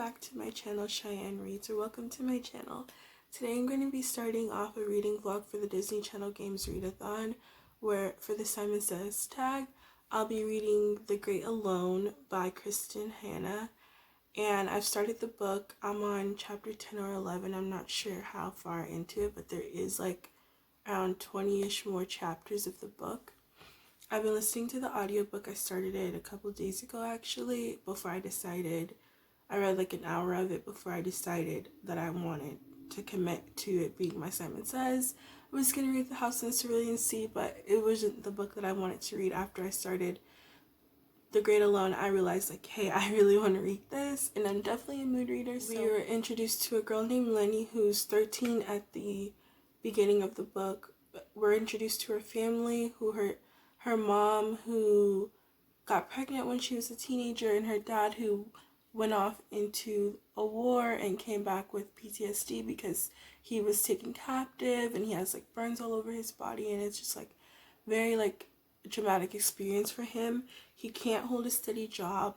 back to my channel, Cheyenne Reads, or welcome to my channel. Today I'm going to be starting off a reading vlog for the Disney Channel Games Readathon, where for the Simon Says tag, I'll be reading The Great Alone by Kristen Hanna. And I've started the book. I'm on chapter 10 or 11. I'm not sure how far into it, but there is like around 20-ish more chapters of the book. I've been listening to the audiobook. I started it a couple days ago actually, before I decided. I read like an hour of it before I decided that I wanted to commit to it being my Simon Says. I was going to read The House in the Cerulean Sea, but it wasn't the book that I wanted to read. After I started The Great Alone, I realized like, hey, I really want to read this, and I'm definitely a mood reader. So we were introduced to a girl named Lenny who's 13 at the beginning of the book. We're introduced to her family, her mom who got pregnant when she was a teenager, and her dad who went off into a war and came back with PTSD because he was taken captive and he has like burns all over his body, and it's just like very like traumatic experience for him. He can't hold a steady job.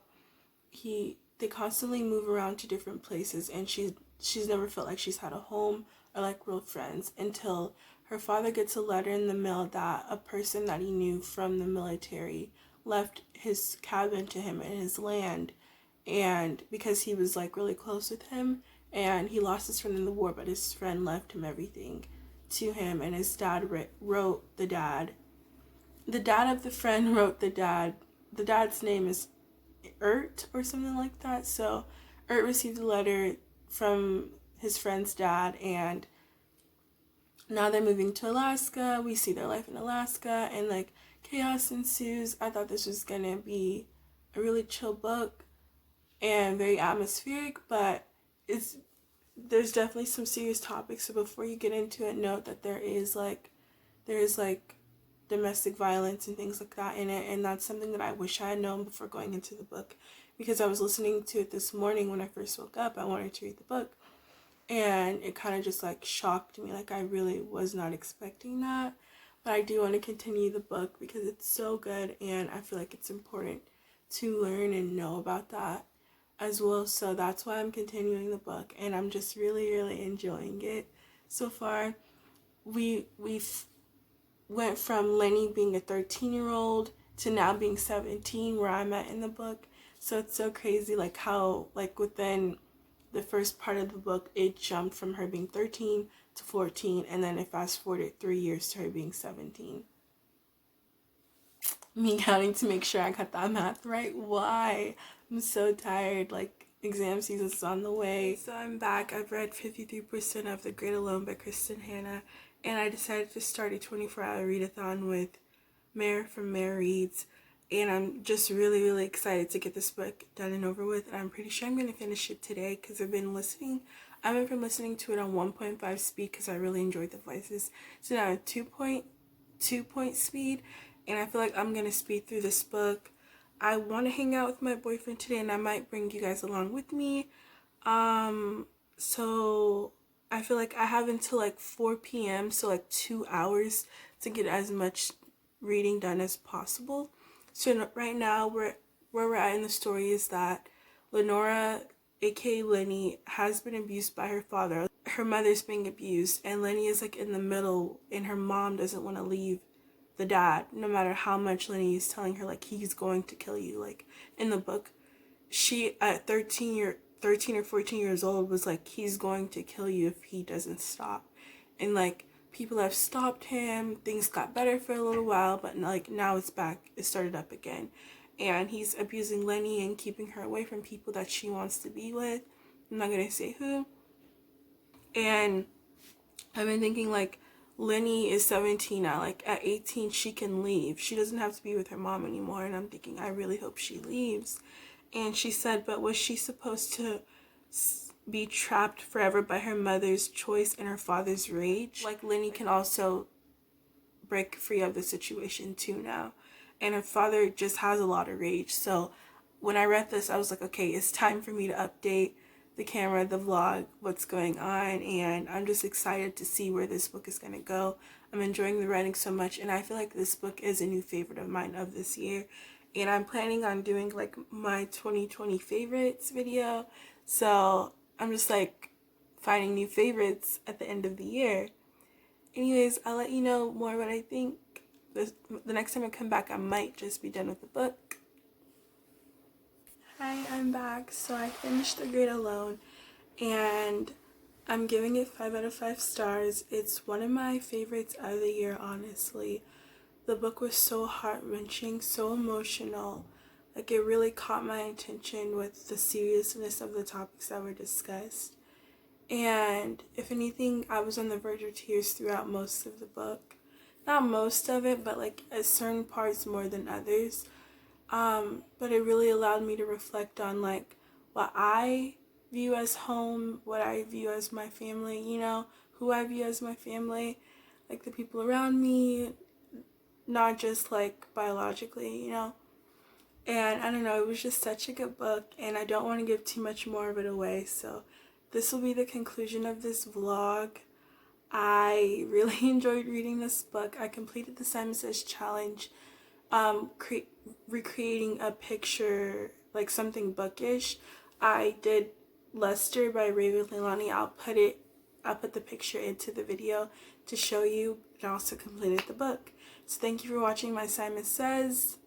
They constantly move around to different places, and she's never felt like she's had a home or like real friends until her father gets a letter in the mail that a person that he knew from the military left his cabin to him and his land, and because he was like really close with him, and he lost his friend in the war, but his friend left him everything to him, and his dad wrote the dad of the friend wrote the dad's name is Ert or something like that. So Ert received a letter from his friend's dad, and now they're moving to Alaska. We see their life in Alaska, and like chaos ensues. I thought this was gonna be a really chill book and very atmospheric, but there's definitely some serious topics. So before you get into it, note that there is like domestic violence and things like that in it, and that's something that I wish I had known before going into the book, because I was listening to it this morning when I first woke up. I wanted to read the book, and it kind of just like shocked me. Like I really was not expecting that, but I do want to continue the book because it's so good, and I feel like it's important to learn and know about that as well. So that's why I'm continuing the book, and I'm just really enjoying it so far. We've went from Lenny being a 13-year-old to now being 17, where I'm at in the book. So it's so crazy like how like within the first part of the book it jumped from her being 13 to 14, and then it fast forwarded 3 years to her being 17. Me counting to make sure I got that math right. Why? I'm so tired. Like exam season's on the way. So I'm back. I've read 53% of The Great Alone by Kristen Hanna, and I decided to start a 24-hour readathon with Mare from Mare Reads, and I'm just really excited to get this book done and over with, and I'm pretty sure I'm going to finish it today because I've been listening to it on 1.5 speed because I really enjoyed the voices. So now at 2.2 speed, and I feel like I'm going to speed through this book. I want to hang out with my boyfriend today, and I might bring you guys along with me. So I feel like I have until like 4 p.m., so like 2 hours to get as much reading done as possible. So right now, where we're at in the story is that Lenora, aka Lenny, has been abused by her father. Her mother's being abused, and Lenny is like in the middle, and her mom doesn't want to leave the dad, no matter how much Lenny is telling her like he's going to kill you. Like in the book, she at 13 or 14 years old was like, he's going to kill you if he doesn't stop. And like people have stopped him. Things got better for a little while, but like now it's back. It started up again, and he's abusing Lenny and keeping her away from people that she wants to be with. I'm not gonna say who. And I've been thinking like Lenny is 17 now. Like at 18 she can leave. She doesn't have to be with her mom anymore, and I'm thinking I really hope she leaves. And she said, but was she supposed to be trapped forever by her mother's choice and her father's rage? Like Lenny can also break free of the situation too now, and her father just has a lot of rage. So when I read this, I was like, okay, it's time for me to update the camera, the vlog, what's going on, and I'm just excited to see where this book is going to go. I'm enjoying the writing so much, and I feel like this book is a new favorite of mine of this year, and I'm planning on doing like my 2020 favorites video. So I'm just like finding new favorites at the end of the year. Anyways, I'll let you know more what I think. The next time I come back, I might just be done with the book. Hi, I'm back. So I finished The Great Alone, and I'm giving it 5 out of 5 stars. It's one of my favorites of the year, honestly. The book was so heart-wrenching, so emotional. Like, it really caught my attention with the seriousness of the topics that were discussed. And if anything, I was on the verge of tears throughout most of the book. Not most of it, but like at certain parts more than others. But it really allowed me to reflect on like what I view as home, what I view as my family, you know, who I view as my family, like the people around me, not just like biologically, you know. And I don't know, it was just such a good book, and I don't want to give too much more of it away, so this will be the conclusion of this vlog. I really enjoyed reading this book. I completed the Simon Says challenge, recreating a picture, like something bookish. I did Lester by Raven Leilani. I'll put the picture into the video to show you, and I also completed the book. So thank you for watching my Simon Says.